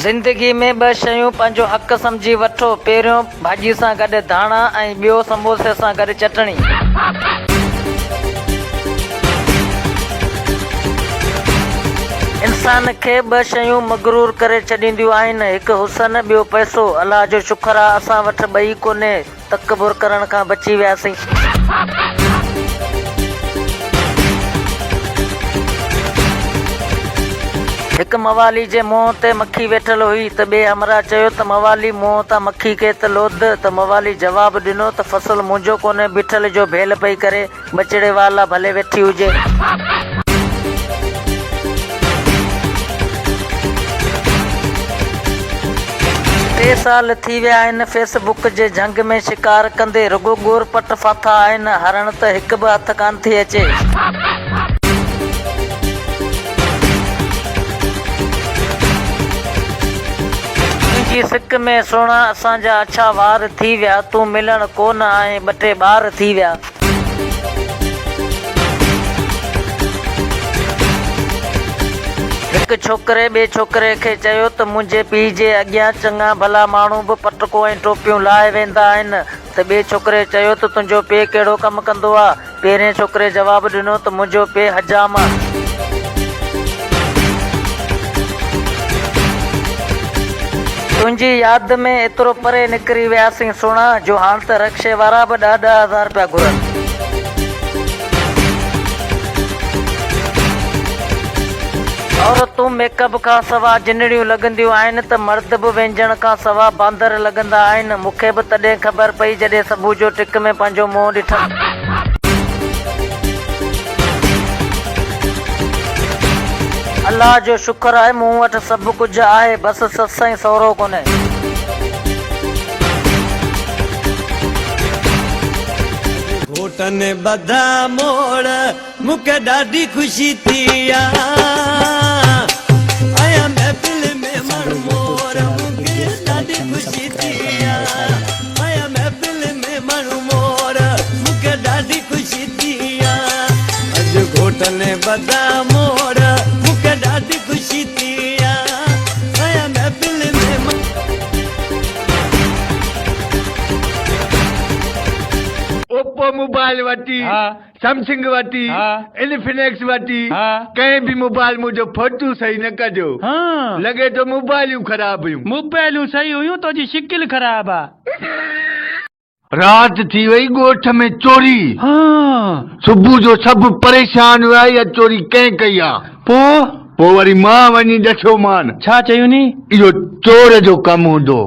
ज़िंदगी में ॿ शयूं पंहिंजो हक़ सम्झी वठो। पहिरियों भाॼी सां गॾु धाणा ऐं ॿियो समोसे सां गॾु चटणी। इंसान खे ॿ शयूं मगरूर करे छॾींदियूं आहिनि, हिकु हुसन, ॿियो पैसो। अलाह जो शुक्र आहे असां वटि ॿई कोन्हे, तकबुर करण खां बची वियासीं। हिकु मवाली जे मुंहं ते मक्खी वेठल हुई त ॿिए हमरा चयो त मवाली मुंहं तां मक्खी खे त लोध। त मवाली जवाबु ॾिनो त फसल मुंहिंजो कोन्हे, बीठल जो भेल पई करे, बचिड़े वाला भले वेठी हुजे। 3 साल थी विया आहिनि फेसबुक जे झंग में शिकार कंदे, रुगो गोर पट फाथा आहिनि, हरण त हिकु बि हथ कान थी अचे। तुंहिंजी सिक में सोना असांजा अछा वार थी विया, तूं मिलण कोन आहे, 2 टे ॿार थी विया। हिकु छोकिरे ॿिए छोकिरे खे चयो त मुंहिंजे पीउ जे अॻियां चङा भला माण्हू बि पटको ऐं टोपियूं लाहे वेंदा आहिनि। त ॿिए छोकिरे चयो त तुंहिंजो पीउ कहिड़ो कमु कंदो आहे? पहिरें छोकिरे जवाबु ॾिनो त मुंहिंजो पीउ हजाम आहे। तुंहिंजी यादि में एतिरो परे निकिरी वियासीं सुणा, जो हाणे त रक्शे वारा बि 10,000 रुपया घुरनि। औरतूं मेकअप खां सवाइ जिनड़ियूं लॻंदियूं आहिनि त मर्द बि व्यंजन खां सवाइ बांदर लॻंदा आहिनि। मूंखे बि तॾहिं ख़बर पई जॾहिं सुबुह जो टिक में पंहिंजो मुंहुं ॾिठमि। अलाह जो शुक्र आहे मूं वटि सभु कुझु आहे, बसि ससु ऐं सहुरो कोन्हे। घोटने बधा मोड़ मूंखे ॾाढी ख़ुशी थी आया महफ़िल में माण्हू मोर, मूंखे ॾाढी ख़ुशी थी आया महफ़िल में माण्हू मोर, मूंखे ॾाढी ख़ुशी थी अॼु घोटने बधा मोड़ मूंखे ॾाढी ख़ुशी थी आया महफ़िल में। ओप्पो मोबाइल वठी, सैमसंग वठी, इन्फिनिक्स वठी, कंहिं बि मोबाइल मुंहिंजो फोटू सही न कजो। लॻे तो मोबाइलियूं ख़राब हुयूं। मोबाइलूं सही हुयूं, तुंहिंजी शिकिल ख़राब आहे। रात थी वई ॻोठ में चोरी। सुबुह जो सभु परेशान हुआ, इहा चोरी कंहिं कई आहे? पोइ वरी मां वञी ॾठो मान। छा चयूं नी? इहो चोर जो कमु हूंदो।